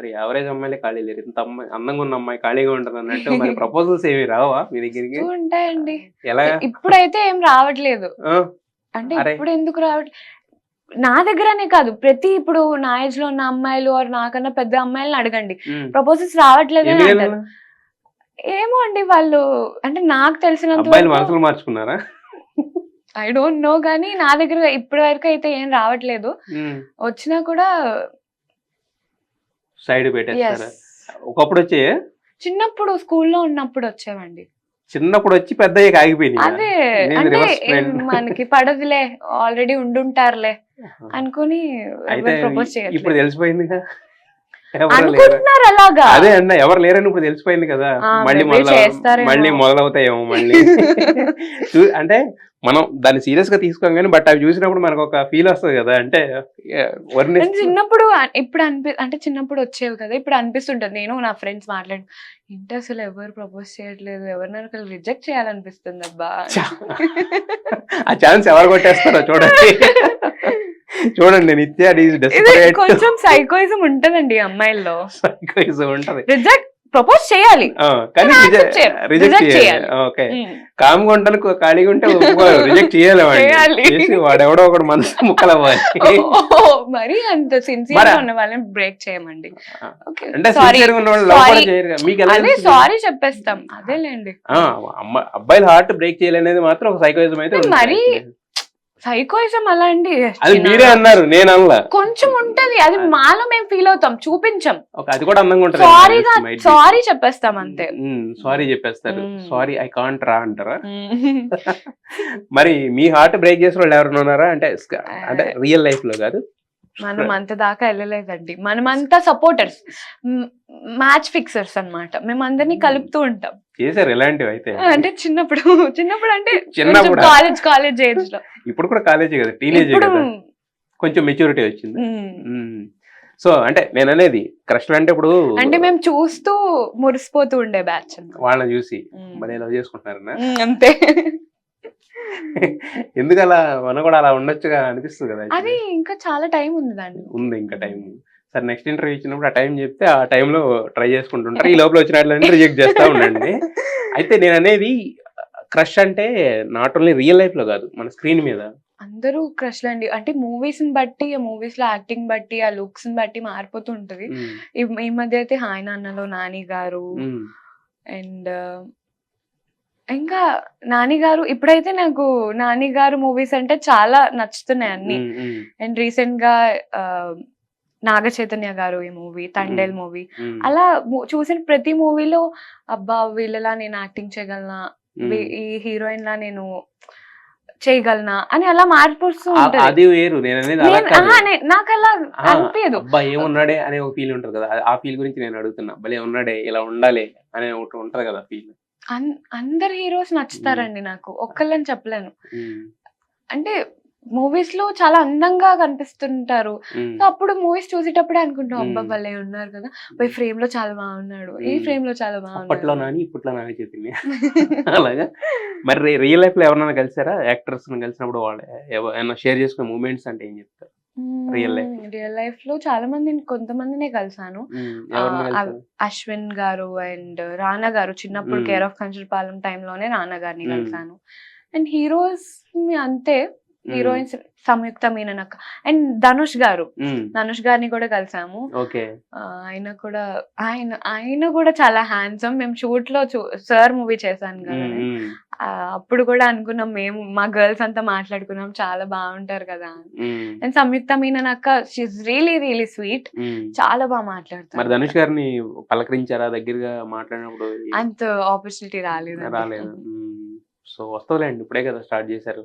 మరి యావరేజ్ అమ్మాయిలే ఖాళీ లేరు. ఇంత అమ్మాయి అందంగా ఉన్న అమ్మాయి ఖాళీగా ఉంటదన్నట్టు మరి ప్రపోజల్స్ ఏమి రావా మీ దగ్గరికి? వస్తూ ఉంటాయండి. ఎలాగా? ఇప్పుడైతే ఏం రావట్లేదు. ఆ! అంటే అరే! ఇప్పుడు ఎందుకు నా దగ్గరనే కాదు. ఇప్పుడు నా ఏజ్ లో ఉన్న అమ్మాయిలు ఆర్ నాకన్నా పెద్ద అమ్మాయిలని అడగండి. ప్రపోజల్స్ రావట్లేదని అంటారు. ఎందుకలా? ఏమో అండి వాళ్ళు అంటే నాకు తెలిసినంత అబ్బాయిలు వరకు మనసులు మార్చుకున్నారా? ఐ డోంట్ నో గానీ నా దగ్గర ఇప్పటి వరకు అయితే ఏం రావట్లేదు. వచ్చినా కూడా సైడ్ పెట్టేస్తారా? యెస్. ఒకప్పుడు వచ్చాయా? చిన్నప్పుడు స్కూల్లో ఉన్నప్పుడు వచ్చేవండి. చిన్నప్పుడు వచ్చి పెద్దయ్యాక ఆగిపోయినాయా? అదే నేను అంటే రివర్స్ ట్రెండ్. మనకి పడదులే ఆల్రెడీ ఉండుంటారులే అనుకుని అయితే ప్రపోజ్ ఇప్పుడు చేయట్లేదు. తెలిసిపోయిందిగా ఎవరు లేరు. అనుకుంటున్నారు అలాగా. అదే అన్న ఎవరు లేరని ఇప్పుడు తెలిసిపోయింది కదా. మళ్ళీ maybe చేస్తారేమో. మళ్ళీ మొదలవుతాయేమో మళ్ళీ. అంటే మనం దాన్ని సీరియస్ గా తీసుకోం కానీ బట్ అవి చూసినప్పుడు మనకు ఒక ఫీల్ వస్తుంది కదా. అంటే చిన్నప్పుడు ఇప్పుడు అంటే చిన్నప్పుడు వచ్చేవి కదా. ఇప్పుడు అనిపిస్తుంటది. నేను నా ఫ్రెండ్స్ మాట్లాడి ఏంటి అసలు ఎవరు ప్రపోజ్ చేయట్లేదు, ఎవరినైనా రిజెక్ట్ చేయాలనిపిస్తుంది అబ్బా. ఆ ఛాన్స్ ఎవరు కొట్టేస్తారో చూడండి. చూడండి నిత్య కొంచెం సైకోయిజం ఉంటదండి అమ్మాయిల్లో. సైకోయిజం ఉంటది. రిజెక్ట్ ప్రపోజ్ చేయాలి కానీ రిజెక్ట్ చేయాలి. ఓకే కామ్గా ఉంటాను ఖాళీగా ఉంటే రిజెక్ట్ చేయాలి. వాడెవడో ఒకడు మనసు ముక్కలు అవ్వాలి. మరి అంత సిన్సియర్ గా ఉన్న వాళ్ళని బ్రేక్ చేయమండి. అంటే సిన్సియర్ గా ఉన్న వాళ్ళు లవ్ కూడా చేయరు. మీకు అదే సారీ చెప్పేస్తాం అదేలేండి. అబ్బాయిల హార్ట్ బ్రేక్ చేయాలనేది మాత్రం ఒక సైకోయిజం అయితే మరి సైకోయిజం అలా అండి. అది మీరే అన్నారు, నేను అనలా. కొంచెం ఉంటది అది మాలో మేము ఫీల్ అవుతాం, చూపించాం. అది కూడా అందంగా ఉంటది. సారీ చెప్పేస్తాం అంతే. సారీ చెప్పేస్తారు. సారీ ఐ కాంట్ రా అంటారా? మరి మీ హార్ట్ బ్రేక్ చేసిన వాళ్ళు ఎవరైనా ఉన్నారా? అంటే రియల్ లైఫ్ లో కాదు. మనం అంత దాకా వెళ్ళలేదండి. మనమంతా సపోర్టర్స్, మ్యాచ్ ఫిక్సర్స్ అన్నమాట. మేము అందరినీ కలుపుతూ ఉంటాం. చేశారు ఎలాంటివి అయితే? అంటే చిన్నప్పుడు అంటే చిన్నప్పుడు కాలేజ్ ఏజ్ లో. ఇప్పుడు కూడా కాలేజీ కదా, టీనేజ్ కదా, కొంచెం మెచ్యూరిటీ వచ్చింది. సో అంటే నేను అనేది క్రష్ అంటే ఇప్పుడు అంటే మేము చూస్తూ మురిసిపోతూ ఉండే బ్యాచ్ వాళ్ళని చూసి మరి లవ్ చేసుకుంటున్నారన్నా అంతే. ఎందుకు అలా మనం కూడా అలా ఉండొచ్చుగా అనిపిస్తుంది కదా. అది ఇంకా చాలా టైం ఉంది దాన్ని. ఉంది ఇంకా టైం. సరే నెక్స్ట్ ఇంటర్వ్యూ ఇచ్చినప్పుడు ఆ టైం చెప్తే ఆ టైంలో ట్రై చేసుకుంటుంటారు. ఈ లోపల వచ్చినట్లన్నీ రిజెక్ట్ చేస్తూ ఉండండి. అయితే నేను అనేది క్రష్ అంటే నాట్ ఓన్లీ రియల్ లైఫ్ లో కాదు, మన స్క్రీన్ మీద అందరూ క్రష్లు అండి. అంటే మూవీస్ ని బట్టి, ఆ మూవీస్ లో యాక్టింగ్ బట్టి, ఆ లుక్స్ ని బట్టి మారిపోతూ ఉంటది. ఈ మధ్య అయితే హాయ్ నాన్నలో నాని గారు అండ్ ఇంకా నాని గారు. ఇప్పుడైతే నాకు నాని గారు మూవీస్ అంటే చాలా నచ్చుతున్నాయి అన్ని. అండ్ రీసెంట్ గా నాగ చైతన్య గారు ఈ మూవీ తండేల్ మూవీ, అలా చూసిన ప్రతి మూవీలో అబ్బా వీళ్ళలా నేను యాక్టింగ్ చేయగలనా, ఈ హీరోయిన్ లా నేను చేయగలనా అని అలా మారిపోతూ ఉంటుంది. అది వేరు. నాకు అలా అనిపించదు. అబ్బా ఏమున్నాడే అనే ఒక ఫీల్ ఉంటది కదా. ఆ ఫీల్ గురించి నేను అడుగుతున్నా. భలే ఉన్నాడే, ఇలా ఉండాలి అనే ఒకటి ఉంటది కదా ఫీల్. అందరు హీరోస్ నచ్చుతారండి నాకు, ఒక్కళ్ళని చెప్పలేను. అంటే మూవీస్ లో చాలా అందంగా కనిపిస్తుంటారు. అప్పుడు మూవీస్ చూసేటప్పుడే అనుకుంటాం అబ్బా భలే ఉన్నారు కదా, ఈ ఫ్రేమ్ లో చాలా బాగున్నాడు, ఈ ఫ్రేమ్ లో చాలా బాగున్నాడు. అప్పట్లో నాని ఇప్పట్లో నాని చెప్పింది అలాగా. మరి రియల్ లైఫ్ లో ఎవరైనా కలిసారా? యాక్టర్స్ కలిసినప్పుడు వాళ్ళు ఏమైనా షేర్ చేసుకునే మూమెంట్స్ అంటే ఏం చెప్తారు? రియల్ లైఫ్ లో చాలా కొంతమందినే కలిసాను. అశ్విన్ గారు అండ్ రానా గారు. చిన్నప్పుడు కేర్ ఆఫ్ కంచరపాలెం టైంలోనే రానా గారిని కలిసాను. అండ్ హీరోస్ అంతే, హీరోయిన్స్ సంయుక్త మీననక్క అండ్ ధనుష్ గారిని కూడా కలిసాము. ఆయన కూడా చాలా హ్యాండ్సమ్. మేము షూట్ లో సార్ మూవీ చేశాను కదా, అప్పుడు కూడా అనుకున్నాం మేము, మా గర్ల్స్ అంతా మాట్లాడుకున్నాం చాలా బాగుంటారు కదా అని. అండ్ సంయుక్త మీననక్క షీఈస్ రియలీ రియలీ స్వీట్, చాలా బాగా మాట్లాడతారు. మరి ధనుష్ గారిని పలకరించారా దగ్గరగా మాట్లాడినప్పుడు? అంత ఆపర్చునిటీ రాలేదు. సో వస్తుందిలేండి, ఇప్పుడే కదా స్టార్ట్ చేశారు.